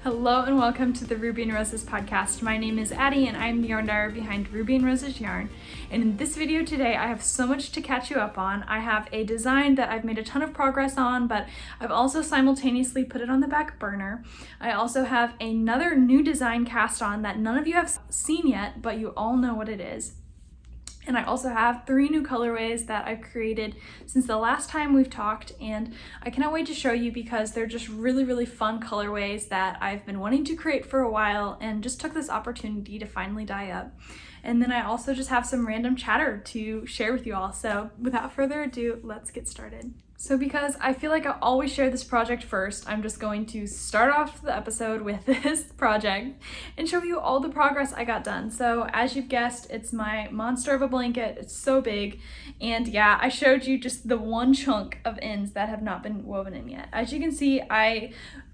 Hello and welcome to the Ruby and Roses podcast. My name is Addie and I'm the yarn dyer behind Ruby and Roses Yarn. And in this video today, I have so much to catch you up on. I have a design that I've made a ton of progress on, but I've also simultaneously put it on the back burner. I also have another new design cast on that none of you have seen yet, but you all know what it is. And I also have 3 new colorways that I've created since the last time we've talked, and I cannot wait to show you because they're just really fun colorways that I've been wanting to create for a while and just took this opportunity to finally dye up. And then I also just have some random chatter to share with you all. So without further ado, let's get started. So because I feel like I always share this project first, I'm just going to start off the episode with this project and show you all the progress I got done. So as you've guessed, it's my monster of a blanket. It's so big. And yeah, I showed you just the one chunk of ends that have not been woven in yet. As you can see,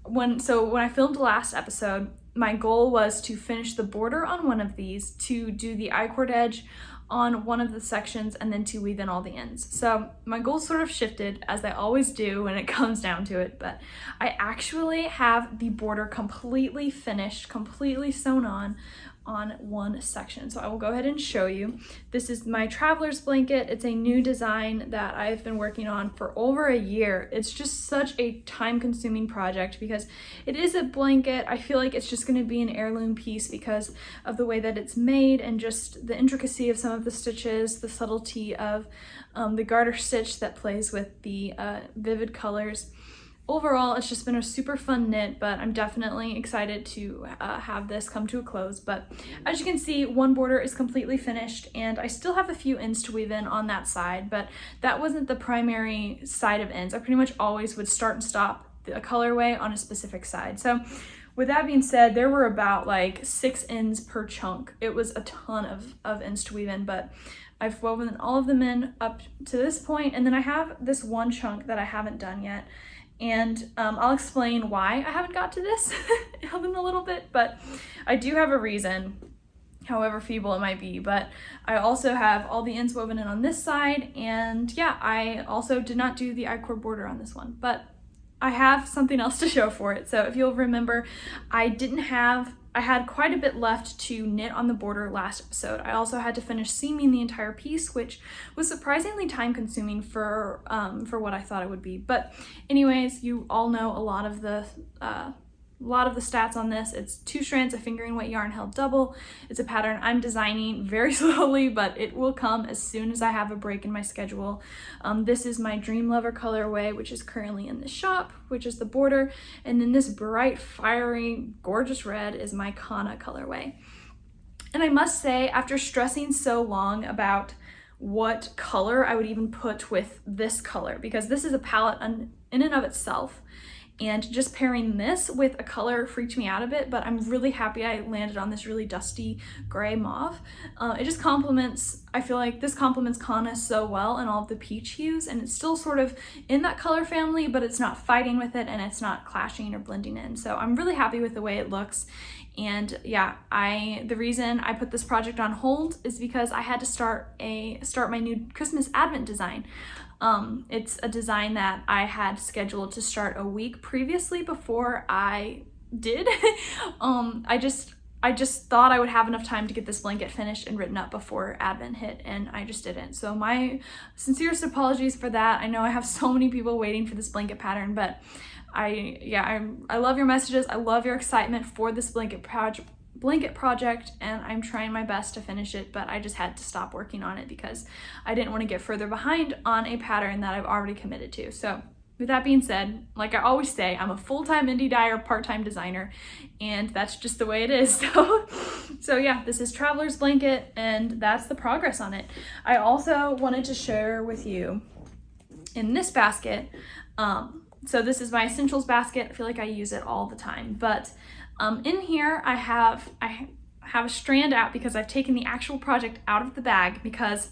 when I filmed the last episode, my goal was to finish the border on one of these, to do the I-cord edge on one of the sections, and then to weave in all the ends. So my goals sort of shifted, as they always do when it comes down to it, but I actually have the border completely finished, completely sewn on one section. So I will go ahead and show you. This is my traveler's blanket. It's a new design that I've been working on for over a year. It's just such a time-consuming project because it is a blanket. I feel like it's just going to be an heirloom piece because of the way that it's made and just the intricacy of some of the stitches, the subtlety of the garter stitch that plays with the vivid colors. Overall, it's just been a super fun knit, but I'm definitely excited to have this come to a close. But as you can see, one border is completely finished, and I still have a few ends to weave in on that side, but that wasn't the primary side of ends. I pretty much always would start and stop a colorway on a specific side. So with that being said, there were about like 6 ends per chunk. It was a ton of ends to weave in, but I've woven all of them in up to this point, and then I have this one chunk that I haven't done yet. And I'll explain why I haven't got to this in a little bit, but I do have a reason, however feeble it might be. But I also have all the ends woven in on this side, and yeah, I also did not do the I-cord border on this one, but I have something else to show for it. So if you'll remember, I had quite a bit left to knit on the border last episode. I also had to finish seaming the entire piece, which was surprisingly time consuming for what I thought it would be. But anyways, you all know a lot of the stats on this. It's 2 strands of fingering weight yarn held double. It's a pattern I'm designing very slowly, but it will come as soon as I have a break in my schedule. This is my Dream Lover colorway, which is currently in the shop, which is the border. And then this bright, fiery, gorgeous red is my Canna colorway. And I must say, after stressing so long about what color I would even put with this color, because this is a palette in and of itself, and just pairing this with a color freaked me out a bit, but I'm really happy I landed on this really dusty gray mauve. It just complements, I feel like this complements Canna so well in all of the peach hues, and it's still sort of in that color family, but it's not fighting with it and it's not clashing or blending in. So I'm really happy with the way it looks. And yeah, the reason I put this project on hold is because I had to start my new Christmas Advent design. It's a design that I had scheduled to start a week previously before I did. I just thought I would have enough time to get this blanket finished and written up before Advent hit, and I just didn't. So my sincerest apologies for that. I know I have so many people waiting for this blanket pattern, but I love your messages. I love your excitement for this blanket project, and I'm trying my best to finish it, but I just had to stop working on it because I didn't want to get further behind on a pattern that I've already committed to. So with that being said, like I always say, I'm a full-time indie dyer, part-time designer, and that's just the way it is. So yeah, this is Traveler's Blanket, and that's the progress on it. I also wanted to share with you in this basket, so this is my essentials basket. I feel like I use it all the time, but in here I have a strand out because I've taken the actual project out of the bag because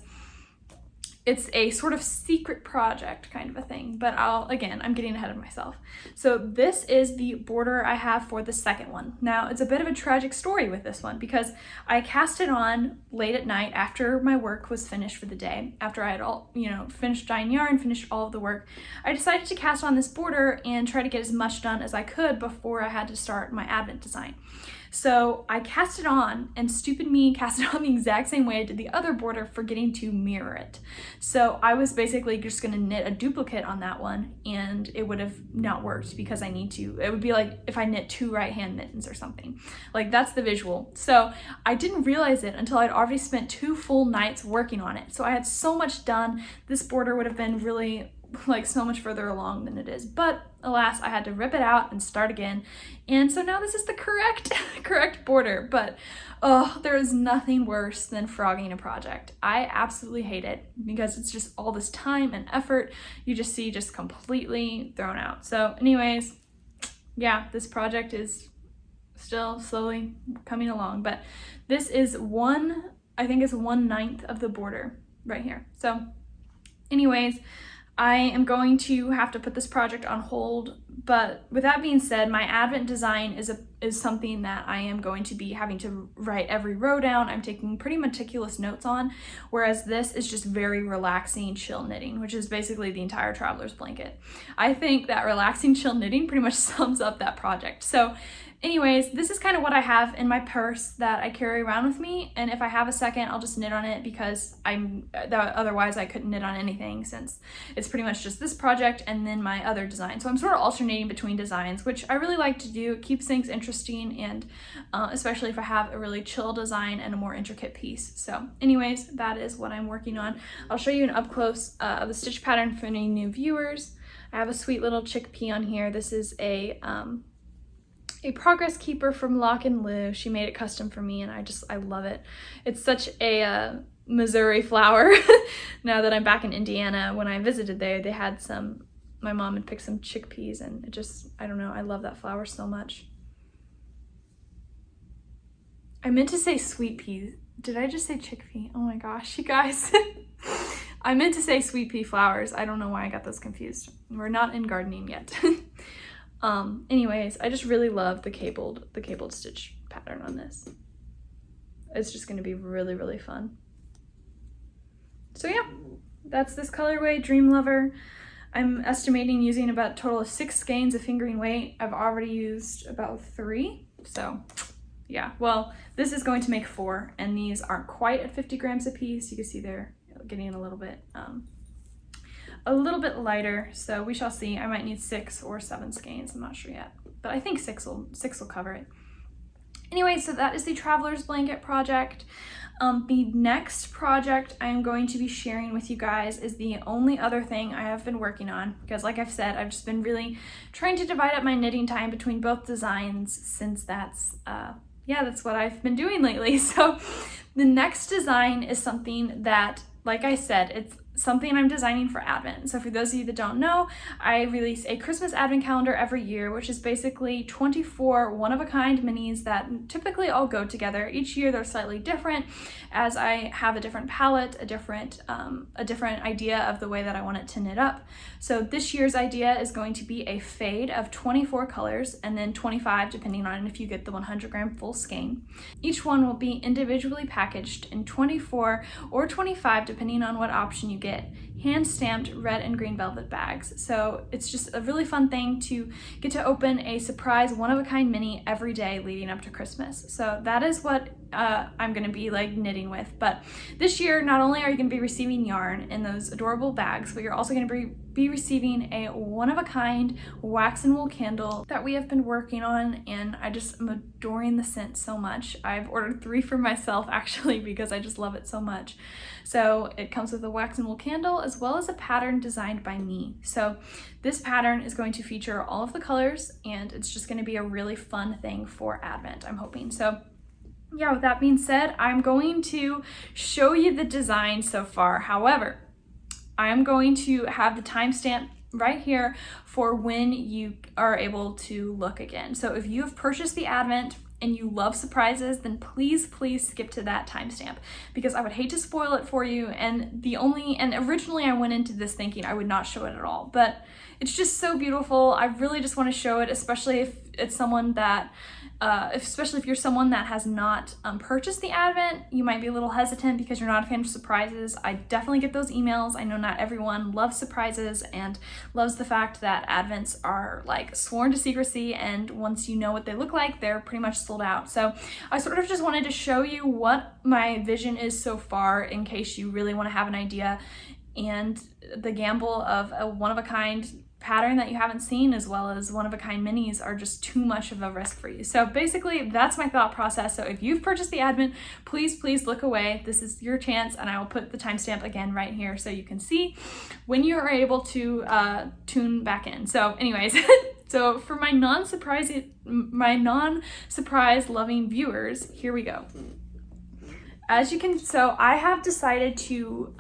it's a sort of secret project kind of a thing, but I'm getting ahead of myself. So this is the border I have for the second one. Now, it's a bit of a tragic story with this one because I cast it on late at night after my work was finished for the day. After I had finished dyeing yarn, finished all of the work, I decided to cast on this border and try to get as much done as I could before I had to start my Advent design. So I cast it on, and stupid me cast it on the exact same way I did the other border, forgetting to mirror it. So I was basically just gonna knit a duplicate on that one, and it would have not worked because it would be like if I knit 2 right hand mittens or something. Like, that's the visual. So I didn't realize it until I'd already spent 2 full nights working on it. So I had so much done. This border would have been really like so much further along than it is, but alas, I had to rip it out and start again. And so now this is the correct border, but there is nothing worse than frogging a project. I absolutely hate it because it's just all this time and effort you just see just completely thrown out. So anyways, yeah, this project is still slowly coming along, but this is I think it's 1/9 of the border right here. So anyways, I am going to have to put this project on hold, but with that being said, my Advent design is something that I am going to be having to write every row down. I'm taking pretty meticulous notes on, whereas this is just very relaxing, chill knitting, which is basically the entire traveler's blanket. I think that relaxing, chill knitting pretty much sums up that project. So anyways, this is kind of what I have in my purse that I carry around with me, and if I have a second, I'll just knit on it because otherwise I couldn't knit on anything since it's pretty much just this project and then my other design. So I'm sort of alternating between designs, which I really like to do. It keeps things interesting, and especially if I have a really chill design and a more intricate piece. So anyways, that is what I'm working on. I'll show you an up close of the stitch pattern for any new viewers. I have a sweet little chickpea on here. This is a progress keeper from Lock and Lou. She made it custom for me, and I love it. It's such a Missouri flower. Now that I'm back in Indiana, when I visited there, they had my mom had picked some chickpeas, and I don't know, I love that flower so much. I meant to say sweet peas. Did I just say chickpea? Oh my gosh, you guys. I meant to say sweet pea flowers. I don't know why I got those confused. We're not in gardening yet. Anyways, I just really love the cabled stitch pattern on this. It's just gonna be really, really fun. So yeah, that's this colorway, Dream Lover. I'm estimating using about a total of 6 skeins of fingering weight. I've already used about 3, so yeah. Well, this is going to make 4, and these aren't quite at 50 grams a piece. You can see they're getting a little bit lighter, so we shall see. I might need 6 or 7 skeins, I'm not sure yet, but I think 6 will cover it. Anyway, so that is the Traveler's Blanket project. The next project I am going to be sharing with you guys is the only other thing I have been working on, because like I've said, I've just been really trying to divide up my knitting time between both designs, since that's what I've been doing lately. So the next design is something that, like I said, it's something I'm designing for Advent. So for those of you that don't know, I release a Christmas Advent calendar every year, which is basically 24 one-of-a-kind minis that typically all go together. Each year they're slightly different, as I have a different palette, a different idea of the way that I want it to knit up. So this year's idea is going to be a fade of 24 colors, and then 25 depending on if you get the 100 gram full skein. Each one will be individually packaged in 24 or 25 depending on what option you get, hand-stamped red and green velvet bags. So it's just a really fun thing to get to open a surprise one-of-a-kind mini every day leading up to Christmas. So that is what I'm gonna be like knitting with. But this year, not only are you gonna be receiving yarn in those adorable bags, but you're also gonna be receiving a one-of-a-kind wax and wool candle that we have been working on, and I just am adoring the scent so much. I've ordered 3 for myself actually because I just love it so much. So it comes with a wax and wool candle as well as a pattern designed by me. So this pattern is going to feature all of the colors, and it's just going to be a really fun thing for Advent, I'm hoping. So yeah, with that being said, I'm going to show you the design so far. However, I am going to have the timestamp right here for when you are able to look again. So if you have purchased the Advent and you love surprises, then please skip to that timestamp, because I would hate to spoil it for you. And originally I went into this thinking I would not show it at all, but it's just so beautiful. I really just want to show it, especially if it's someone that especially if you're someone that has not purchased the Advent. You might be a little hesitant because you're not a fan of surprises. I definitely get those emails. I know not everyone loves surprises and loves the fact that Advents are like sworn to secrecy, and once you know what they look like, they're pretty much sold out. So I sort of just wanted to show you what my vision is so far, in case you really want to have an idea, and the gamble of a one-of-a-kind pattern that you haven't seen, as well as one-of-a-kind minis, are just too much of a risk for you. So basically that's my thought process. So if you've purchased the Advent, please look away. This is your chance, and I will put the timestamp again right here so you can see when you are able to tune back in. So anyways, so for my non-surprise loving viewers, here we go. So I have decided to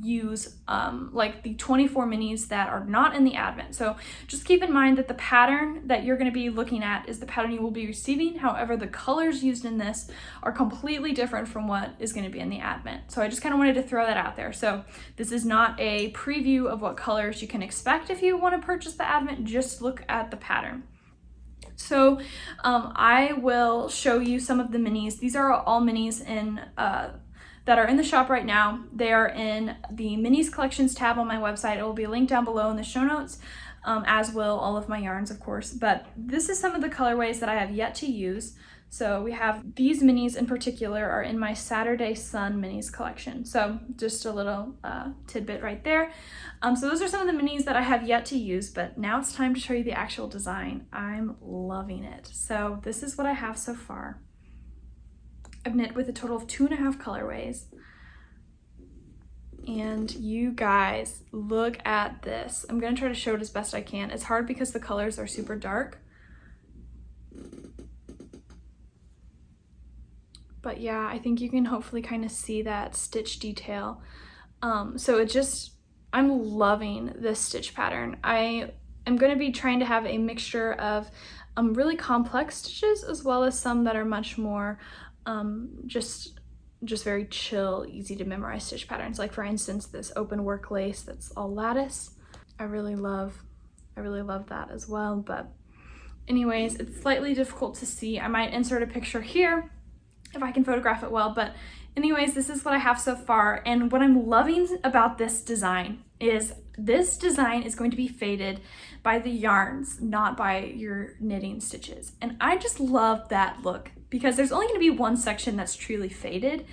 use like the 24 minis that are not in the Advent. So just keep in mind that the pattern that you're going to be looking at is the pattern you will be receiving. However, the colors used in this are completely different from what is going to be in the Advent. So I just kind of wanted to throw that out there. So this is not a preview of what colors you can expect if you want to purchase the Advent. Just look at the pattern. So I will show you some of the minis. These are all minis that are in the shop right now. They are in the Minis Collections tab on my website. It will be linked down below in the show notes, as will all of my yarns, of course. But this is some of the colorways that I have yet to use. So we have these minis in particular are in my Saturday Sun minis collection. So just a little tidbit right there. So those are some of the minis that I have yet to use, but now it's time to show you the actual design. I'm loving it. So this is what I have so far. I've knit with a total of 2.5 colorways. And you guys, look at this. I'm gonna try to show it as best I can. It's hard because the colors are super dark. But yeah, I think you can hopefully kind of see that stitch detail. I'm loving this stitch pattern. I am going to be trying to have a mixture of really complex stitches, as well as some that are much more just very chill, easy to memorize stitch patterns. Like for instance, this open work lace that's all lattice. I really love that as well. But anyways, it's slightly difficult to see. I might insert a picture here if I can photograph it well, but anyways, this is what I have so far. And what I'm loving about this design is going to be faded by the yarns, not by your knitting stitches. And I just love that look, because there's only going to be one section that's truly faded,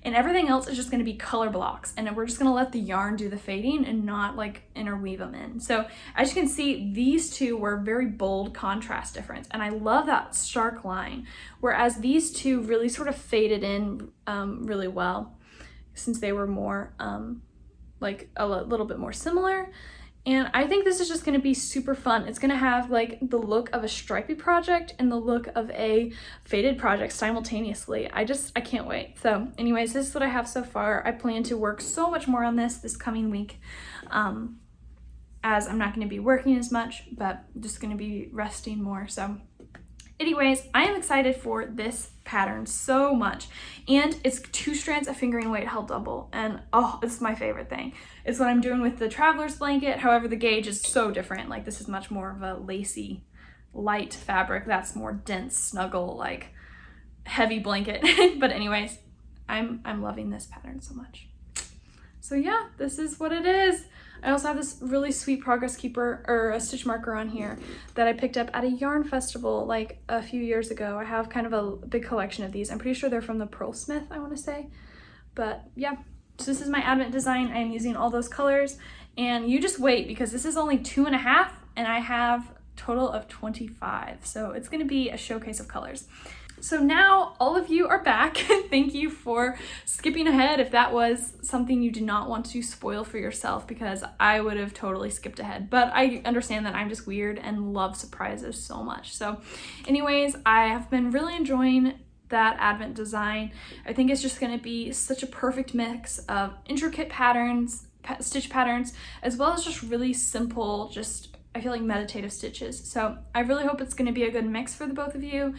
and everything else is just going to be color blocks, and we're just going to let the yarn do the fading and not like interweave them in. So as you can see, these two were very bold contrast difference, and I love that stark line, whereas these two really sort of faded in really well, since they were more like a little bit more similar. And I think this is just going to be super fun. It's going to have like the look of a stripy project and the look of a faded project simultaneously. I can't wait. So anyways, this is what I have so far. I plan to work so much more on this coming week, as I'm not going to be working as much, but I'm just going to be resting more. So anyways, I am excited for this pattern so much, and it's 2 strands of fingering weight held double, and oh, it's my favorite thing. It's what I'm doing with the traveler's blanket. However, the gauge is so different. Like this is much more of a lacy, light fabric. That's more dense, snuggle, like heavy blanket. But anyways, I'm loving this pattern so much. So yeah, this is what it is. I also have this really sweet progress keeper, or a stitch marker on here, that I picked up at a yarn festival like a few years ago. I have kind of a big collection of these. I'm pretty sure they're from the Pearlsmith, I want to say. But yeah, so this is my Advent design. I am using all those colors, and you just wait, because this is only 2.5 and I have a total of 25. So it's going to be a showcase of colors. So now all of you are back. Thank you for skipping ahead if that was something you did not want to spoil for yourself, because I would have totally skipped ahead. But I understand that I'm just weird and love surprises so much. So anyways, I have been really enjoying that Advent design. I think it's just going to be such a perfect mix of intricate patterns, stitch patterns, as well as just really simple, just I feel like meditative stitches. So I really hope it's going to be a good mix for the both of you.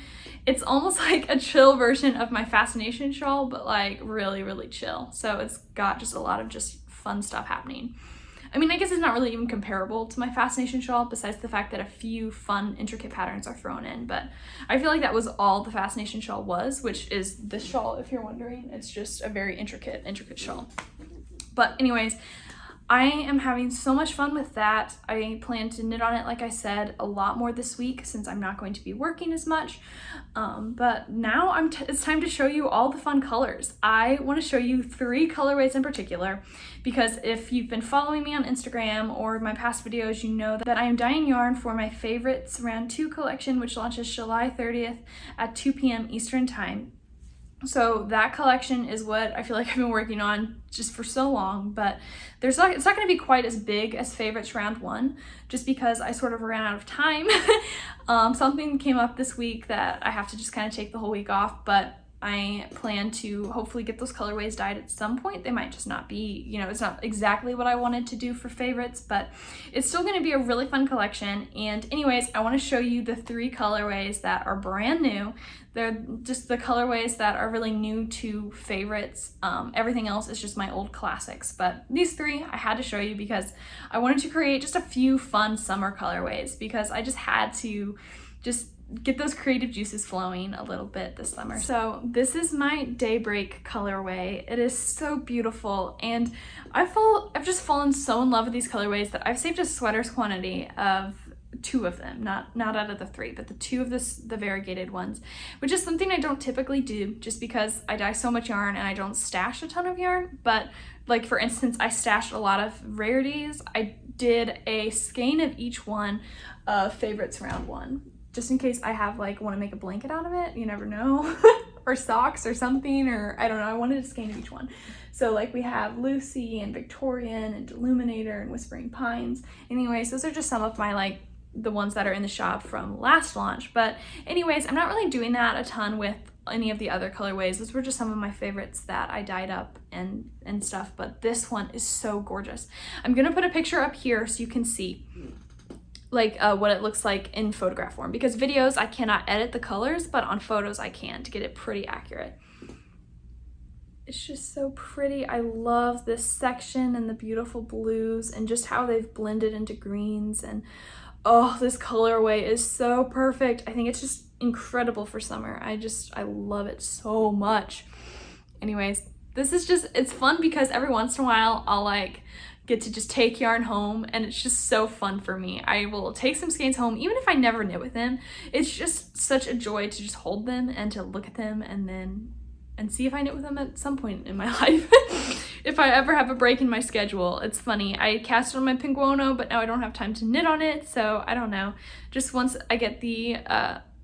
It's almost like a chill version of my Fascination shawl, but like really, really chill. So it's got just a lot of just fun stuff happening. I mean, I guess it's not really even comparable to my Fascination shawl, besides the fact that a few fun, intricate patterns are thrown in. But I feel like that was all the Fascination shawl was, which is this shawl, if you're wondering. It's just a very intricate shawl. But anyways, I am having so much fun with that. I plan to knit on it, like I said, a lot more this week since I'm not going to be working as much. But now it's time to show you all the fun colors. I want to show you 3 colorways in particular, because if you've been following me on Instagram or my past videos, you know that I am dyeing yarn for my Favorites Round 2 collection, which launches July 30th at 2 p.m. Eastern Time. So that collection is what I feel like I've been working on just for so long, but it's not going to be quite as big as Favorites Round 1, just because I sort of ran out of time. Something came up this week that I have to just kind of take the whole week off, but I plan to hopefully get those colorways dyed at some point. They might just not be, you know, it's not exactly what I wanted to do for favorites, but it's still going to be a really fun collection. And anyways, I want to show you the 3 colorways that are brand new. They're just the colorways that are really new to favorites. Everything else is just my old classics, but these 3 I had to show you because I wanted to create just a few fun summer colorways, because I just had to just get those creative juices flowing a little bit this summer. So this is my Daybreak colorway. It is so beautiful, and I've just fallen so in love with these colorways that I've saved a sweater's quantity of 2 of them, not out of the 3, but the 2 of the variegated ones, which is something I don't typically do just because I dye so much yarn and I don't stash a ton of yarn. But like, for instance, I stashed a lot of rarities. I did a skein of each one of Favorites Round 1, just in case I have like want to make a blanket out of it, you never know, or socks or something, or I don't know, I wanted a skein of each one. So like we have Lucy and Victorian and Illuminator and Whispering Pines. Anyways, those are just some of my like the ones that are in the shop from last launch. But anyways, I'm not really doing that a ton with any of the other colorways. Those were just some of my favorites that I dyed up and stuff, but this one is so gorgeous. I'm gonna put a picture up here so you can see like what it looks like in photograph form, because videos I cannot edit the colors, but on photos I can to get it pretty accurate. It's just so pretty. I love this section and the beautiful blues and just how they've blended into greens, and oh, this colorway is so perfect. I think it's just incredible for summer. I love it so much. Anyways, this is just, it's fun because every once in a while I'll like get to just take yarn home, and it's just so fun for me. I will take some skeins home even if I never knit with them. It's just such a joy to just hold them and to look at them and see if I knit with them at some point in my life. If I ever have a break in my schedule. It's funny, I cast it on my Pinguono, but now I don't have time to knit on it, so I don't know. Just once I get the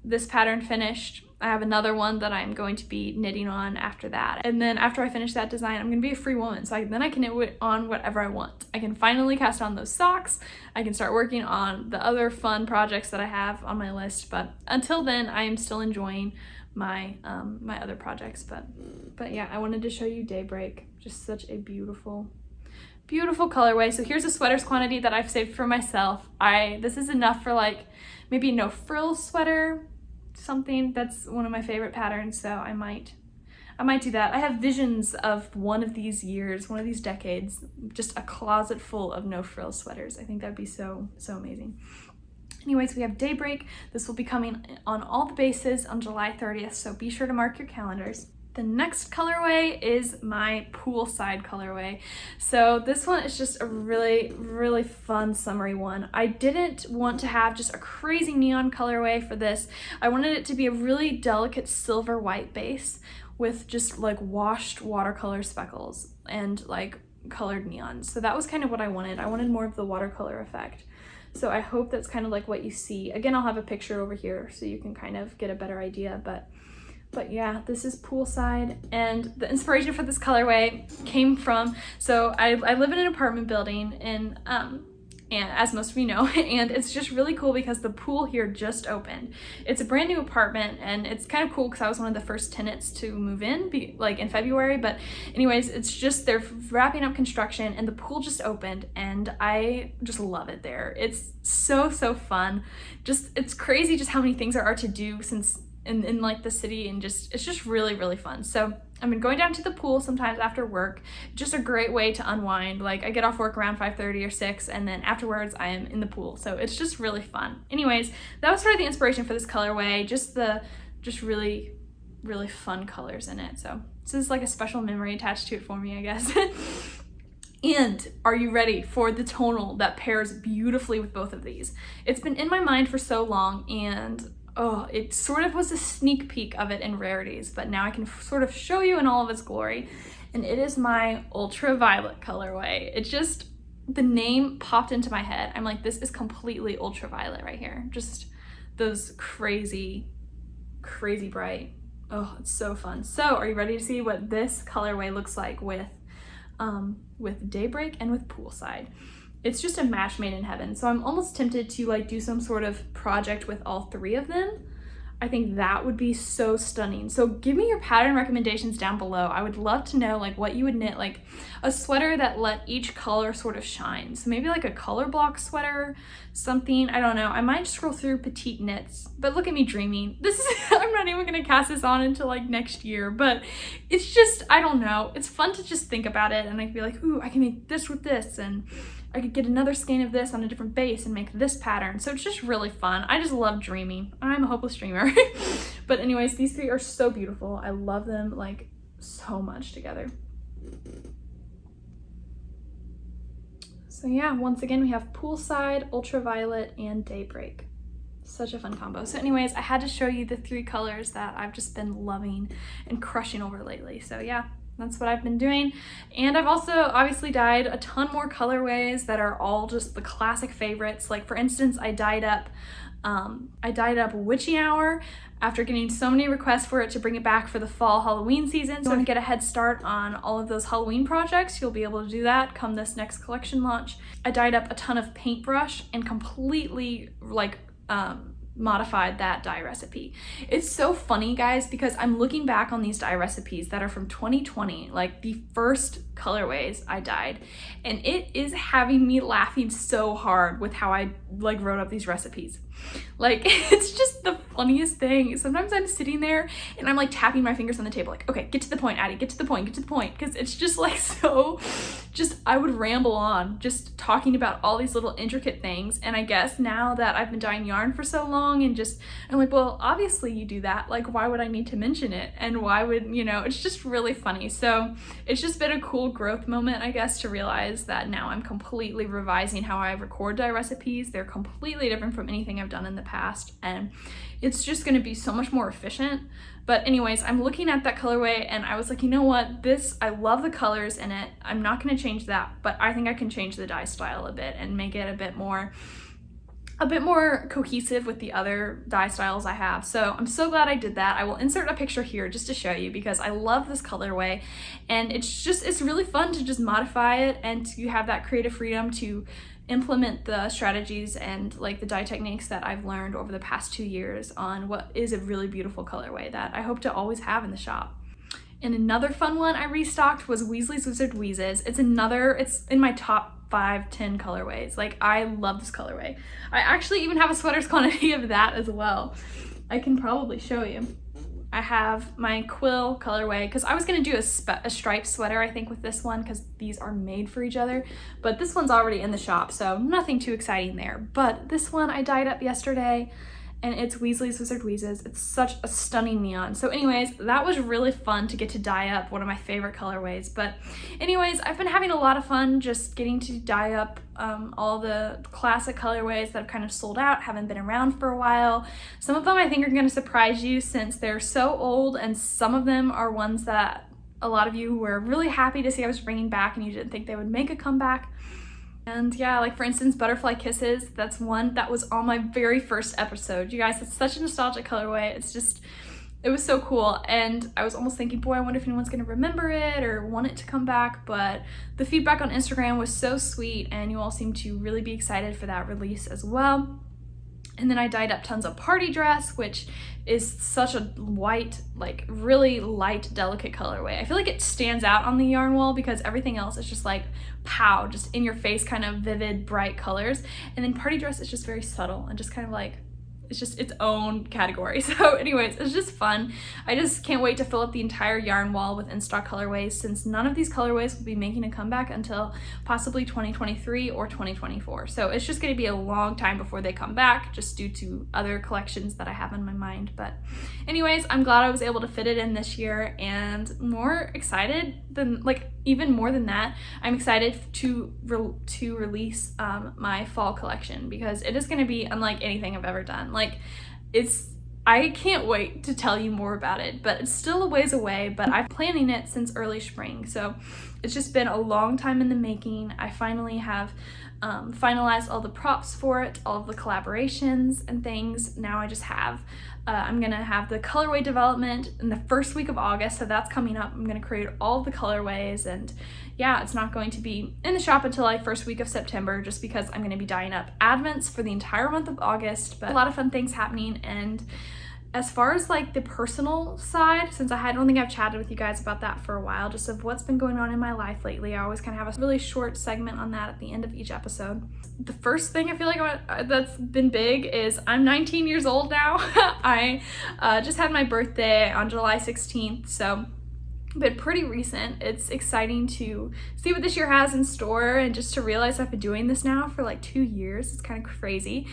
this pattern finished, I have another one that I'm going to be knitting on after that. And then after I finish that design, I'm going to be a free woman. So then I can knit on whatever I want. I can finally cast on those socks. I can start working on the other fun projects that I have on my list. But until then, I am still enjoying my my other projects. But yeah, I wanted to show you Daybreak. Just such a beautiful colorway. So here's a sweater's quantity that I've saved for myself. This is enough for like maybe no frill sweater, something. That's one of my favorite patterns, so I might do that. I have visions of one of these years, one of these decades, just a closet full of no frill sweaters. I think that'd be so amazing. Anyways, we have Daybreak. This will be coming on all the bases on July 30th, so be sure to mark your calendars. The next colorway is my Poolside colorway. So this one is just a really fun summery one. I didn't want to have just a crazy neon colorway for this. I wanted it to be a really delicate silver white base with just like washed watercolor speckles and like colored neon. So that was kind of what I wanted. I wanted more of the watercolor effect. So I hope that's kind of like what you see. Again, I'll have a picture over here so you can kind of get a better idea, but yeah, this is Poolside, and the inspiration for this colorway came from, so I live in an apartment building in and as most of you know, and it's just really cool because the pool here just opened. It's a brand new apartment, and it's kind of cool because I was one of the first tenants to move in, like in February, but anyways, it's just, they're wrapping up construction and the pool just opened, and I just love it there. It's so fun. Just, it's crazy just how many things there are to do since in like the city, and just, it's just really fun. So I've been going down to the pool sometimes after work. Just a great way to unwind. Like, I get off work around 5:30 or 6, and then afterwards I am in the pool. So it's just really fun. Anyways, that was sort of the inspiration for this colorway. Just really fun colors in it. So this is like a special memory attached to it for me, I guess. And are you ready for the tonal that pairs beautifully with both of these? It's been in my mind for so long, and oh, it sort of was a sneak peek of it in rarities, but now I can sort of show you in all of its glory. And it is my Ultraviolet colorway. It just, the name popped into my head. I'm like, this is completely ultraviolet right here. Just those crazy bright. Oh, it's so fun. So are you ready to see what this colorway looks like with Daybreak and with Poolside? It's just a match made in heaven. So I'm almost tempted to like do some sort of project with all three of them. I think that would be so stunning. So give me your pattern recommendations down below. I would love to know like what you would knit, like a sweater that let each color sort of shine. So maybe like a color block sweater, something, I don't know. I might scroll through petite knits, but look at me dreaming. This is, I'm not even gonna cast this on until like next year, but it's just, I don't know. It's fun to just think about it, and I can be like, ooh, I can make this with this, and I could get another skein of this on a different base and make this pattern. So it's just really fun. I just love dreaming. I'm a hopeless dreamer. But anyways, these three are so beautiful. I love them like so much together. So yeah, once again, we have Poolside, Ultraviolet, and Daybreak. Such a fun combo. So anyways, I had to show you the three colors that I've just been loving and crushing over lately. So yeah, that's what I've been doing. And I've also obviously dyed a ton more colorways that are all just the classic favorites. Like for instance, I dyed up Witchy Hour after getting so many requests for it to bring it back for the fall Halloween season. So if you want to get a head start on all of those Halloween projects, you'll be able to do that come this next collection launch. I dyed up a ton of paintbrush and completely like modified that dye recipe. It's so funny, guys, because I'm looking back on these dye recipes that are from 2020, like the first colorways I dyed, and it is having me laughing so hard with how I like wrote up these recipes. Like, it's just the funniest thing. Sometimes I'm sitting there and I'm like tapping my fingers on the table like, okay, get to the point, Addie, get to the point, because it's just like so, just I would ramble on just talking about all these little intricate things. And I guess now that I've been dyeing yarn for so long and just, I'm like, well, obviously you do that. Like, why would I need to mention it? And why would, you know, it's just really funny. So it's just been a cool growth moment, I guess, to realize that now I'm completely revising how I record dye recipes. They're completely different from anything I've done in the past, and it's just going to be so much more efficient. But anyways, I'm looking at that colorway and I was like, you know what, this, I love the colors in it. I'm not going to change that, but I think I can change the dye style a bit and make it a bit more cohesive with the other dye styles I have. So I'm so glad I did that. I will insert a picture here just to show you because I love this colorway, and it's really fun to just modify it and you have that creative freedom to implement the strategies and like the dye techniques that I've learned over the past 2 years on what is a really beautiful colorway that I hope to always have in the shop. And another fun one I restocked was Weasley's Wizard Wheezes. It's in my top 5-10 colorways. Like, I love this colorway. I actually even have a sweater's quantity of that as well. I can probably show you. I have my quill colorway because I was going to do a striped sweater, I think, with this one because these are made for each other, but this one's already in the shop, so nothing too exciting there. But this one I dyed up yesterday, and it's Weasley's Wizard Wheezes. It's such a stunning neon. So anyways, that was really fun to get to dye up one of my favorite colorways. But anyways, I've been having a lot of fun just getting to dye up all the classic colorways that have kind of sold out, haven't been around for a while. Some of them I think are going to surprise you since they're so old, and some of them are ones that a lot of you were really happy to see I was bringing back and you didn't think they would make a comeback. And yeah, like for instance, Butterfly Kisses, that's one that was on my very first episode. You guys, it's such a nostalgic colorway. It's just, it was so cool, and I was almost thinking, boy, I wonder if anyone's gonna remember it or want it to come back, but the feedback on Instagram was so sweet, and you all seem to really be excited for that release as well. And then I dyed up tons of party dress, which is such a white, like really light, delicate colorway. I feel like it stands out on the yarn wall because everything else is just like pow, just in your face, kind of vivid, bright colors. And then party dress is just very subtle and just kind of like, it's just its own category. So anyways, it's just fun. I just can't wait to fill up the entire yarn wall with in-stock colorways, since none of these colorways will be making a comeback until possibly 2023 or 2024. So it's just gonna be a long time before they come back, just due to other collections that I have in my mind. But anyways, I'm glad I was able to fit it in this year, and more excited than, like, even more than that, I'm excited to release my fall collection, because it is going to be unlike anything I've ever done. Like, I can't wait to tell you more about it, but it's still a ways away, but I'm planning it since early spring. So it's just been a long time in the making. I finally have finalized all the props for it, all of the collaborations and things. Now I just have I'm gonna have the colorway development in the first week of August, so that's coming up. I'm gonna create all of the colorways, and yeah, it's not going to be in the shop until like first week of September, just because I'm gonna be dyeing up advents for the entire month of August. But a lot of fun things happening. And as far as like the personal side, since I don't think I've chatted with you guys about that for a while, just of what's been going on in my life lately, I always kind of have a really short segment on that at the end of each episode. The first thing I feel like that's been big is I'm 19 years old now. I just had my birthday on July 16th, so but pretty recent. It's exciting to see what this year has in store, and just to realize I've been doing this now for like 2 years. It's kind of crazy.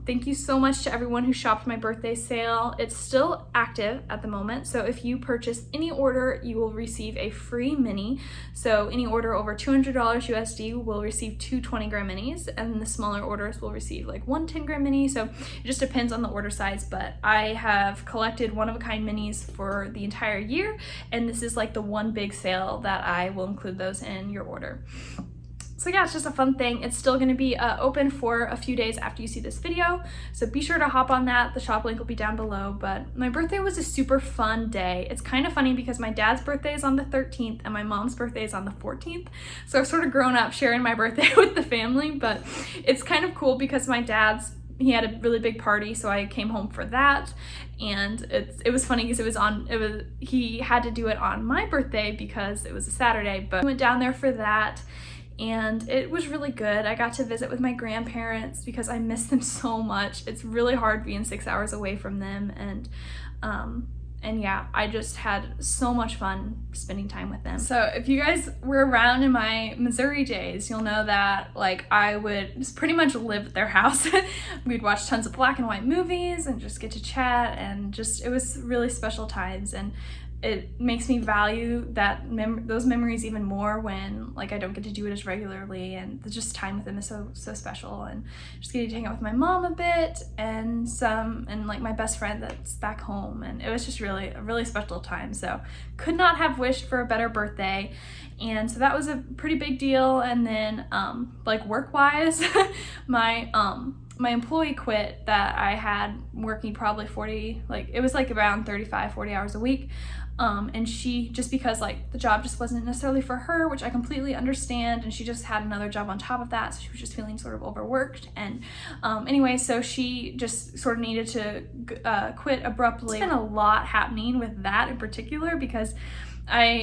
Thank you so much to everyone who shopped my birthday sale. It's still active at the moment, so if you purchase any order, you will receive a free mini. So any order over $200 USD will receive 2 20-gram minis, and the smaller orders will receive like 1 10-gram mini. So it just depends on the order size, but I have collected one-of-a-kind minis for the entire year, and this is like the one big sale that I will include those in your order. So yeah, it's just a fun thing. It's still going to be open for a few days after you see this video, so be sure to hop on that. The shop link will be down below. But my birthday was a super fun day. It's kind of funny because my dad's birthday is on the 13th and my mom's birthday is on the 14th, so I've sort of grown up sharing my birthday with the family. But it's kind of cool because my dad's, he had a really big party, so I came home for that. And it was funny because he had to do it on my birthday because it was a Saturday, but we went down there for that, and it was really good. I got to visit with my grandparents because I miss them so much. It's really hard being 6 hours away from them, and yeah, I just had so much fun spending time with them. So if you guys were around in my Missouri days, you'll know that like I would just pretty much live at their house. We'd watch tons of black and white movies and just get to chat, and just, it was really special times. And it makes me value those memories even more when like I don't get to do it as regularly, and just time with them is so special. And just getting to hang out with my mom a bit, and like my best friend that's back home, and it was just really a really special time. So could not have wished for a better birthday. And so that was a pretty big deal. And then like work-wise, my employee quit that I had working probably 40, like it was like around 35-40 hours a week. And she, just because like the job just wasn't necessarily for her, which I completely understand, and she just had another job on top of that, so she was just feeling sort of overworked. And anyway, so she just sort of needed to quit abruptly. There's been a lot happening with that in particular, because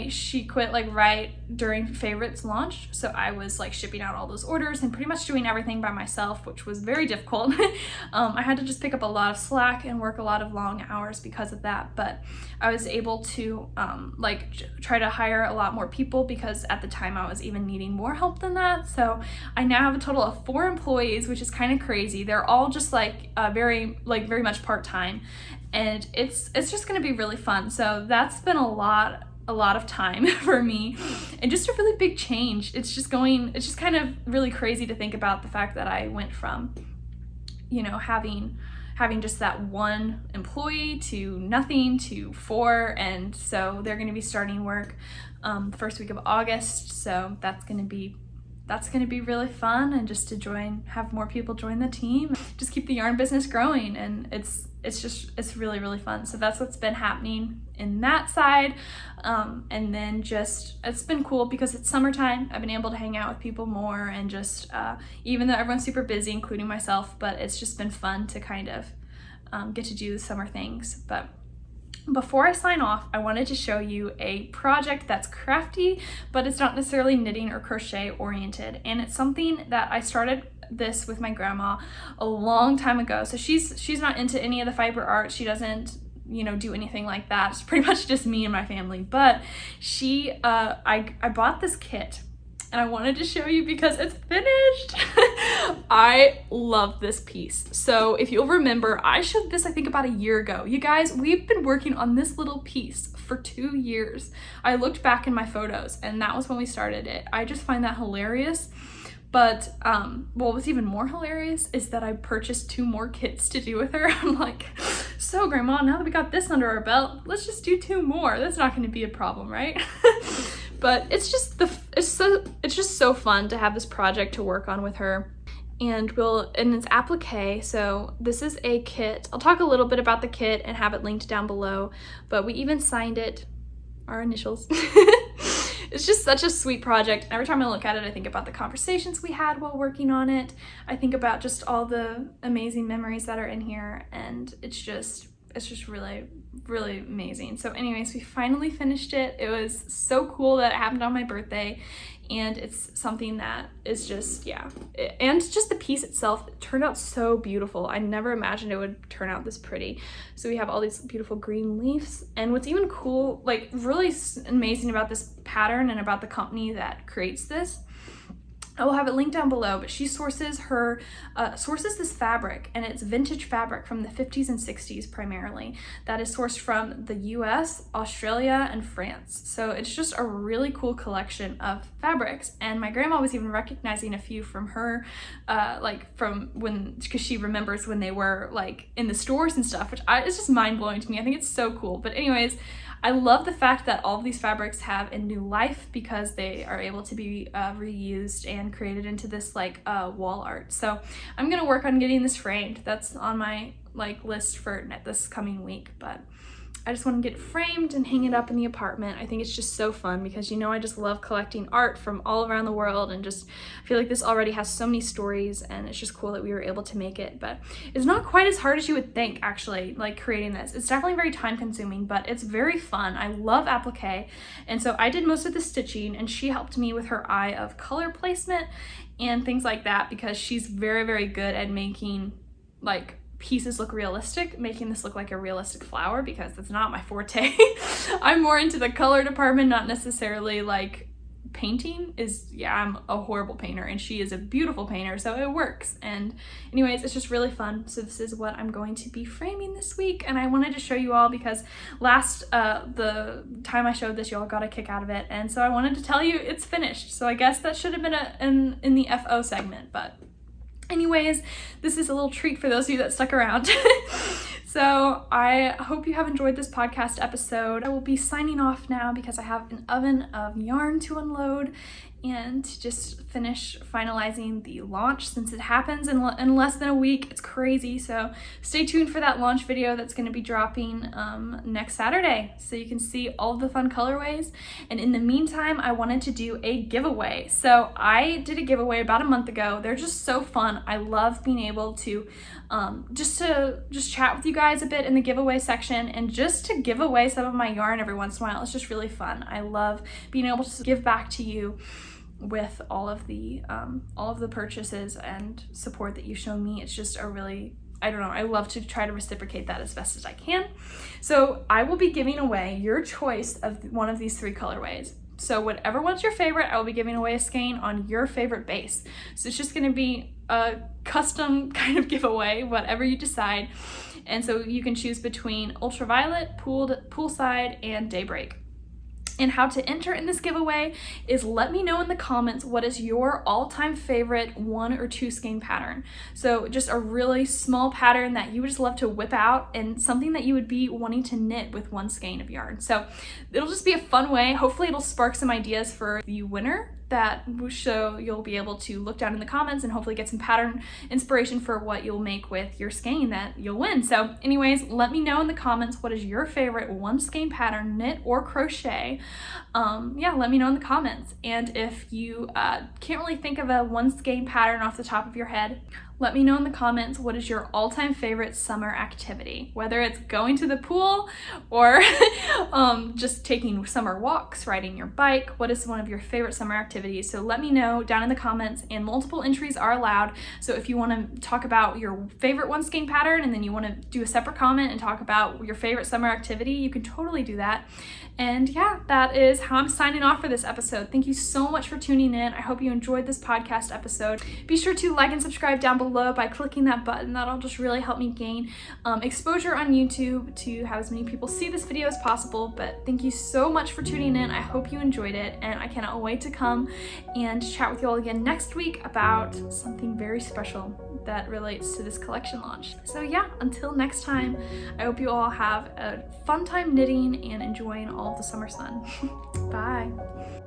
she quit like right during Favorites launch, so I was like shipping out all those orders and pretty much doing everything by myself, which was very difficult. I had to just pick up a lot of slack and work a lot of long hours because of that, but I was able to try to hire a lot more people, because at the time I was even needing more help than that. So I now have a total of 4 employees, which is kind of crazy. They're all just very much part-time, and it's just going to be really fun. So that's been a lot of time for me, and just a really big change. It's just kind of really crazy to think about the fact that I went from, you know, having just that one employee to nothing to 4. And so they're going to be starting work the first week of August, so that's going to be that's going to be really fun, and just to have more people join the team, just keep the yarn business growing, and it's really, really fun. So that's what's been happening in that side. And then just, it's been cool because it's summertime. I've been able to hang out with people more, and just, even though everyone's super busy, including myself, but it's just been fun to kind of get to do the summer things. But before I sign off, I wanted to show you a project that's crafty, but it's not necessarily knitting or crochet oriented. And it's something that I started this with my grandma a long time ago. So she's not into any of the fiber art. She doesn't, do anything like that. It's pretty much just me and my family. But I bought this kit, and I wanted to show you because it's finished. I love this piece. So if you'll remember, I showed this, I think, about a year ago. You guys, we've been working on this little piece for 2 years. I looked back in my photos, and that was when we started it. I just find that hilarious. But what was even more hilarious is that I purchased 2 more kits to do with her. I'm like, so Grandma, now that we got this under our belt, let's just do 2 more. That's not going to be a problem, right? But it's just so fun to have this project to work on with her. And it's Appliqué. So this is a kit. I'll talk a little bit about the kit and have it linked down below, but we even signed it, our initials. It's just such a sweet project. Every time I look at it, I think about the conversations we had while working on it. I think about just all the amazing memories that are in here, and it's just really, really amazing. So anyways, we finally finished it. It was so cool that it happened on my birthday, and it's something that is just, and just the piece itself, it turned out so beautiful. I never imagined it would turn out this pretty. So we have all these beautiful green leaves, and what's even cool, like really amazing about this pattern and about the company that creates this, I will have it linked down below, but she sources this fabric, and it's vintage fabric from the 50s and 60s primarily, that is sourced from the US, Australia, and France. So it's just a really cool collection of fabrics. And my grandma was even recognizing a few from her, because she remembers when they were like in the stores and stuff, it's just mind blowing to me. I think it's so cool. But anyways, I love the fact that all of these fabrics have a new life because they are able to be reused and created into this wall art. So I'm gonna work on getting this framed. That's on my list for this coming week, but I just want to get it framed and hang it up in the apartment. I think it's just so fun because I just love collecting art from all around the world, and just I feel like this already has so many stories, and it's just cool that we were able to make it. But it's not quite as hard as you would think, actually, creating this. It's definitely very time consuming, but it's very fun. I love applique, and so I did most of the stitching, and she helped me with her eye of color placement and things like that, because she's very, very good at making pieces look realistic, making this look like a realistic flower, because that's not my forte. I'm more into the color department, not necessarily painting. I'm a horrible painter, and she is a beautiful painter, so it works. And anyways, it's just really fun. So this is what I'm going to be framing this week, and I wanted to show you all because the time I showed this, y'all got a kick out of it, and so I wanted to tell you it's finished. So I guess that should have been in the FO segment, but anyways, this is a little treat for those of you that stuck around. So I hope you have enjoyed this podcast episode. I will be signing off now because I have an oven of yarn to unload and to just finish finalizing the launch, since it happens in less than a week. It's crazy. So stay tuned for that launch video that's going to be dropping next Saturday, so you can see all of the fun colorways. And in the meantime, I wanted to do a giveaway. So I did a giveaway about a month ago. They're just so fun. I love being able to just chat with you guys a bit in the giveaway section, and just to give away some of my yarn every once in a while. It's just really fun. I love being able to give back to you with all of the purchases and support that you've shown me. It's just a really, I love to try to reciprocate that as best as I can. So I will be giving away your choice of one of these 3 colorways. So whatever one's your favorite, I will be giving away a skein on your favorite base. So it's just going to be a custom kind of giveaway, whatever you decide. And so you can choose between Ultraviolet, Poolside, and Daybreak. And how to enter in this giveaway is let me know in the comments what is your all-time favorite 1 or 2 skein pattern. So just a really small pattern that you would just love to whip out, and something that you would be wanting to knit with 1 skein of yarn. So it'll just be a fun way. Hopefully it'll spark some ideas for the winner that show you'll be able to look down in the comments and hopefully get some pattern inspiration for what you'll make with your skein that you'll win. So anyways, let me know in the comments what is your favorite one skein pattern, knit or crochet. Yeah, let me know in the comments. And if you can't really think of a one skein pattern off the top of your head, let me know in the comments what is your all-time favorite summer activity, whether it's going to the pool or just taking summer walks, riding your bike. What is one of your favorite summer activities? So let me know down in the comments, and multiple entries are allowed. So if you want to talk about your favorite one skein pattern and then you want to do a separate comment and talk about your favorite summer activity, you can totally do that. And yeah, that is how I'm signing off for this episode. Thank you so much for tuning in. I hope you enjoyed this podcast episode. Be sure to like and subscribe down below by clicking that button. That'll just really help me gain exposure on YouTube to have as many people see this video as possible. But thank you so much for tuning in. I hope you enjoyed it, and I cannot wait to come and chat with you all again next week about something very special that relates to this collection launch. So yeah, until next time, I hope you all have a fun time knitting and enjoying all of the summer sun. Bye.